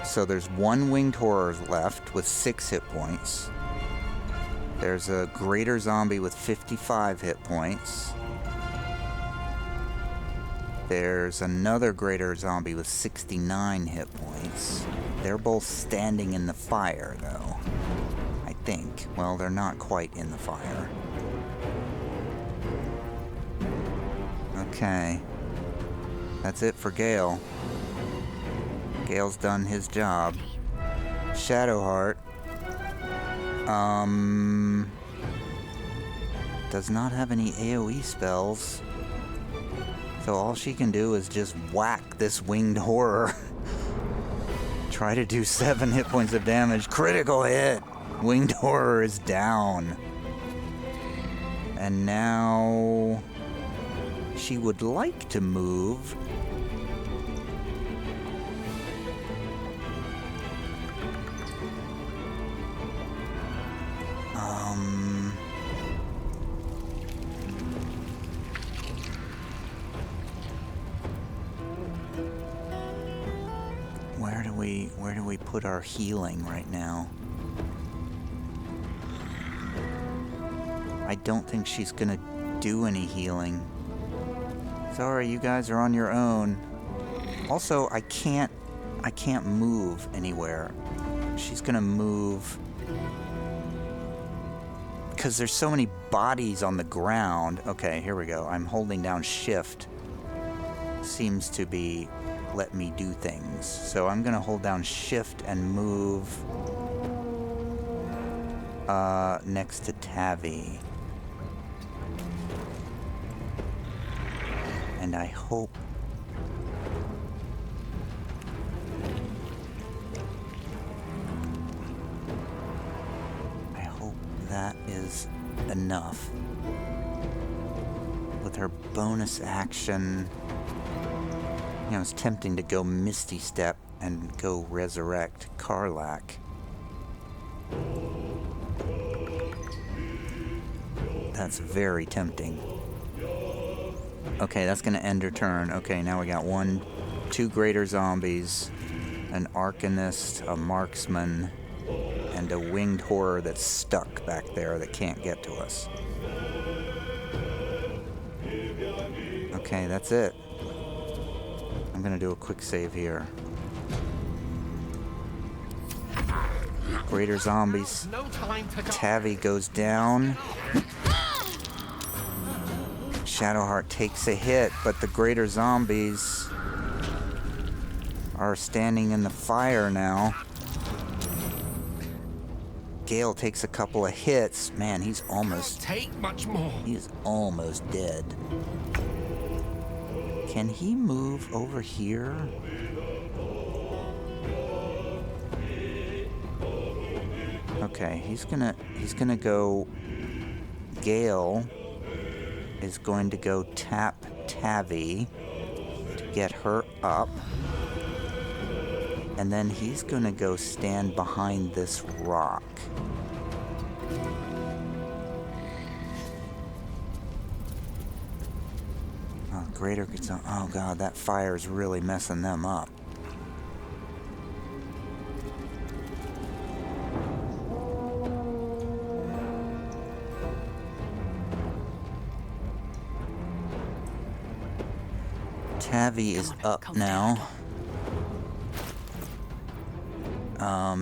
Speaker 1: So there's one Winged Horror left with 6 hit points. There's a Greater Zombie with 55 hit points. There's another Greater Zombie with 69 hit points. They're both standing in the fire, though. I think. Well, they're not quite in the fire. Okay. That's it for Gale. Gale's done his job. Shadowheart. Does not have any AoE spells. So all she can do is just whack this Winged Horror. Try to do 7 hit points of damage. Critical hit! Winged Horror is down. And now she would like to move. Where do we put our healing right now? I don't think she's gonna do any healing. Sorry, you guys are on your own. Also, I can't move anywhere. She's gonna move because there's so many bodies on the ground. Okay, here we go. I'm holding down shift seems to be let me do things. So I'm gonna hold down shift and move next to Tavi. And I hope that is enough. With her bonus action, you know, it's tempting to go Misty Step and go resurrect Karlach. That's very tempting. Okay, that's gonna end her turn. Okay, now we got 2 greater zombies, an arcanist, a marksman, and a winged horror that's stuck back there that can't get to us. Okay, that's it. I'm gonna do a quick save here. Greater zombies.
Speaker 7: No time to die.
Speaker 1: Tavi goes down. Shadowheart takes a hit, but the greater zombies are standing in the fire now. Gale takes a couple of hits. Man, he's almost dead. Can he move over here? Okay, he's gonna go. Gale is going to go tap Tavi to get her up. And then he's gonna go stand behind this rock. Oh, greater gets on. Oh god, that fire is really messing them up. Tavi is up now.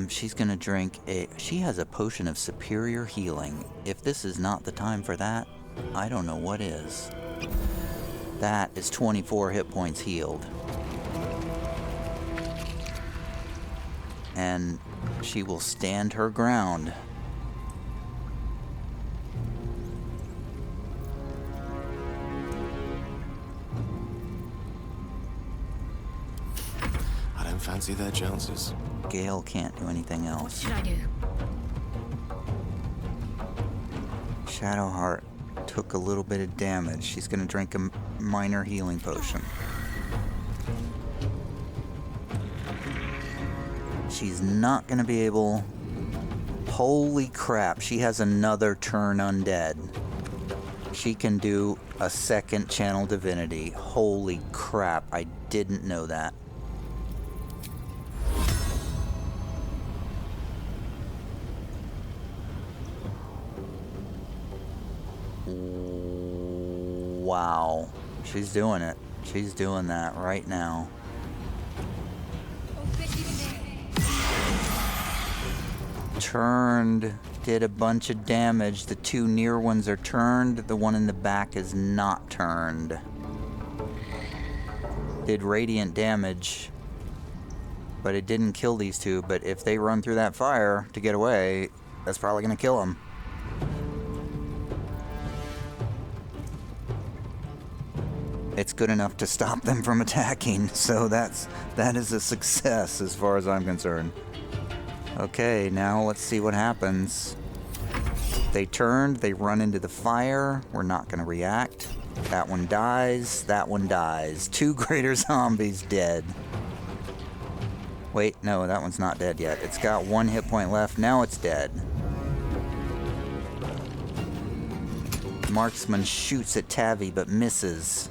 Speaker 1: She's gonna drink she has a potion of superior healing. If this is not the time for that, I don't know what is. That is 24 hit points healed. And she will stand her ground.
Speaker 6: I don't fancy their chances.
Speaker 1: Gale can't do anything
Speaker 5: What
Speaker 1: else.
Speaker 5: should I do?
Speaker 1: Shadowheart took a little bit of damage. She's gonna drink a minor healing potion. She's not gonna be able... Holy crap, she has another turn undead. She can do a second channel divinity. Holy crap, I didn't know that. Wow. She's doing it. She's doing that right now. Turned, did a bunch of damage. The 2 near ones are turned. The one in the back is not turned. Did radiant damage, but it didn't kill these 2. But if they run through that fire to get away, that's probably gonna kill them. It's good enough to stop them from attacking, so that is a success as far as I'm concerned. Okay, now let's see what happens. They turned, they run into the fire. We're not going to react. That one dies, that one dies. 2 greater zombies dead. Wait, no, that one's not dead yet. It's got 1 hit point left, now it's dead. Marksman shoots at Tavi but misses.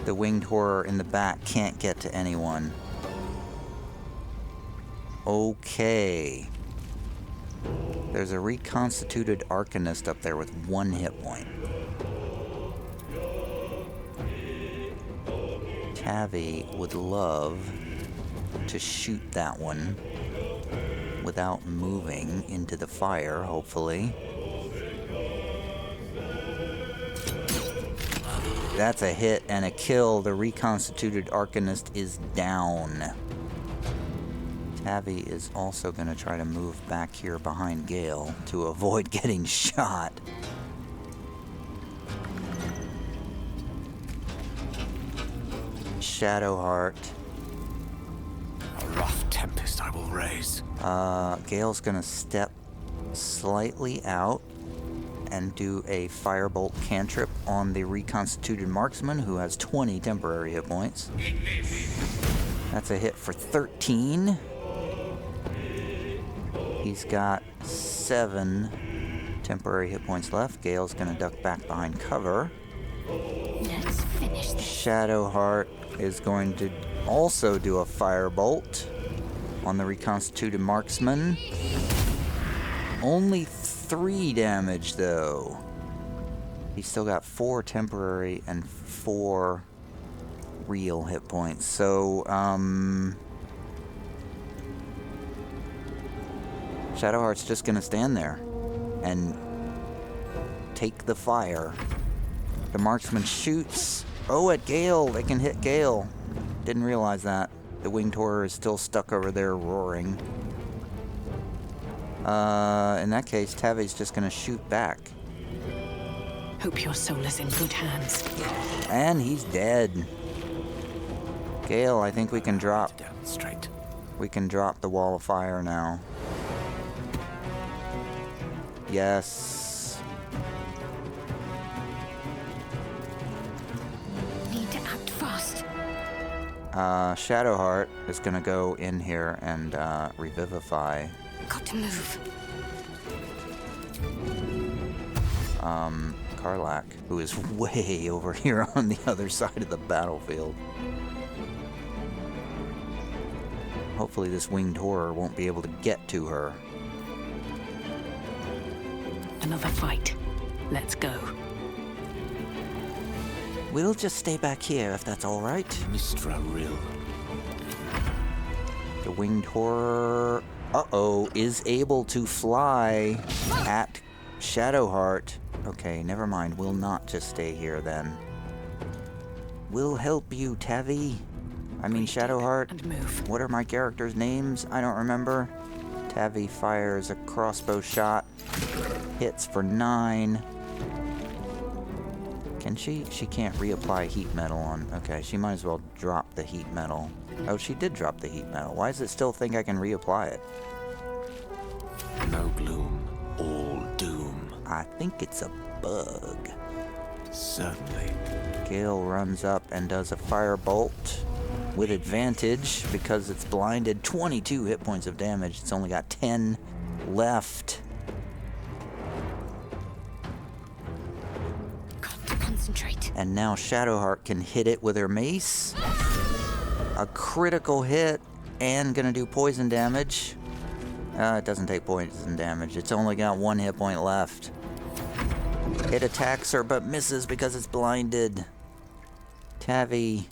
Speaker 1: The winged horror in the back can't get to anyone. Okay. There's a reconstituted arcanist up there with 1 hit point. Tavi would love to shoot that one without moving into the fire, hopefully. That's a hit and a kill. The reconstituted Arcanist is down. Tavi is also going to try to move back here behind Gale to avoid getting shot. Shadowheart.
Speaker 6: A rough tempest I will raise.
Speaker 1: Gale's going to step slightly out and do a firebolt cantrip on the reconstituted marksman who has 20 temporary hit points. That's a hit for 13. He's got 7 temporary hit points left. Gale's gonna duck back behind cover.
Speaker 5: Let's finish this.
Speaker 1: Shadowheart is going to also do a firebolt on the reconstituted marksman. Only 3 damage though. He's still got 4 temporary and 4 real hit points. So, Shadowheart's just gonna stand there and take the fire. The marksman shoots. Oh, at Gale. They can hit Gale. Didn't realize that. The winged horror is still stuck over there roaring. In that case, Tavi's just gonna shoot back.
Speaker 2: Hope your soul is in good hands.
Speaker 1: And he's dead. Gale, I think we can drop.
Speaker 6: Demonstrate.
Speaker 1: We can drop the wall of fire now. Yes.
Speaker 5: Need to act fast.
Speaker 1: Shadowheart is gonna go in here and revivify
Speaker 5: Got to move.
Speaker 1: Karlach, who is way over here on the other side of the battlefield. Hopefully this winged horror won't be able to get to her.
Speaker 2: Another fight. Let's go.
Speaker 1: We'll just stay back here if that's all right.
Speaker 6: Mistra Rill.
Speaker 1: The winged horror, is able to fly at Shadowheart. Okay, never mind. We'll not just stay here then. We'll help you, Tavi. I mean, Shadowheart.
Speaker 2: And move.
Speaker 1: What are my characters' names? I don't remember. Tavi fires a crossbow shot. Hits for 9. Can she? She can't reapply heat metal on... Okay, she might as well drop the heat metal. Oh, she did drop the heat metal. Why does it still think I can reapply it?
Speaker 6: No gloom, all doom.
Speaker 1: I think it's a bug.
Speaker 6: Certainly.
Speaker 1: Gale runs up and does a firebolt with advantage because it's blinded. 22 hit points of damage. It's only got 10 left.
Speaker 5: Got to concentrate.
Speaker 1: And now Shadowheart can hit it with her mace. A critical hit and gonna do poison damage. It doesn't take poison damage. It's only got 1 hit point left. It attacks her but misses because it's blinded. Tavi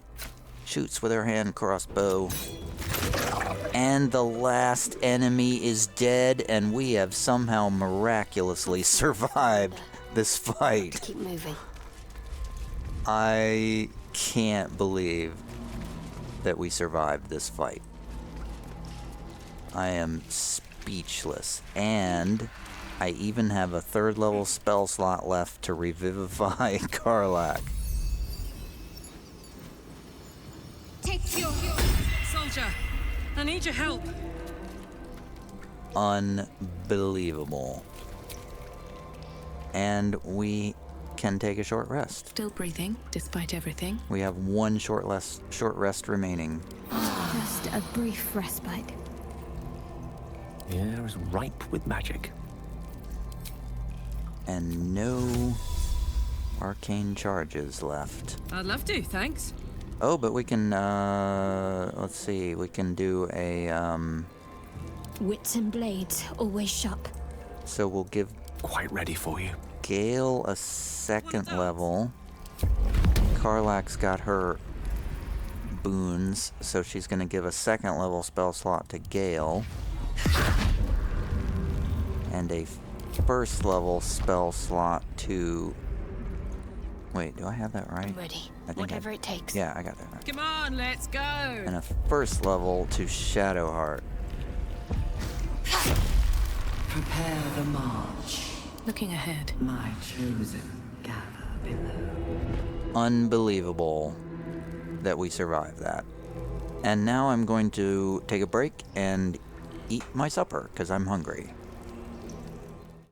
Speaker 1: shoots with her hand crossbow. And the last enemy is dead, and we have somehow miraculously survived this fight.
Speaker 5: Keep moving.
Speaker 1: I can't believe that we survived this fight. I am speechless. And I even have a 3rd level spell slot left to revivify Karlach.
Speaker 5: Take your...
Speaker 2: Soldier, I need your help.
Speaker 1: Unbelievable. And we can take a short rest.
Speaker 2: Still breathing, despite everything.
Speaker 1: We have 1 short rest remaining.
Speaker 5: Just a brief respite.
Speaker 6: The air is ripe with magic.
Speaker 1: And no arcane charges left.
Speaker 2: I'd love to, thanks.
Speaker 1: Oh, but we can, let's see, we can do a,
Speaker 5: Wits and blades, always sharp.
Speaker 1: so we'll give
Speaker 6: Quite ready for you.
Speaker 1: Gale a 2nd level. Karlach's got her boons, so she's gonna give a 2nd level spell slot to Gale. And a 1st level spell slot to Wait, do I have that right?
Speaker 5: I'm ready.
Speaker 1: I think
Speaker 5: Whatever it takes.
Speaker 1: Yeah, I got that right.
Speaker 2: Come on, let's go.
Speaker 1: And a first level to Shadowheart.
Speaker 8: Prepare the march.
Speaker 2: Looking ahead.
Speaker 8: My chosen gather below.
Speaker 1: Unbelievable that we survived that. And now I'm going to take a break and eat my supper because I'm hungry.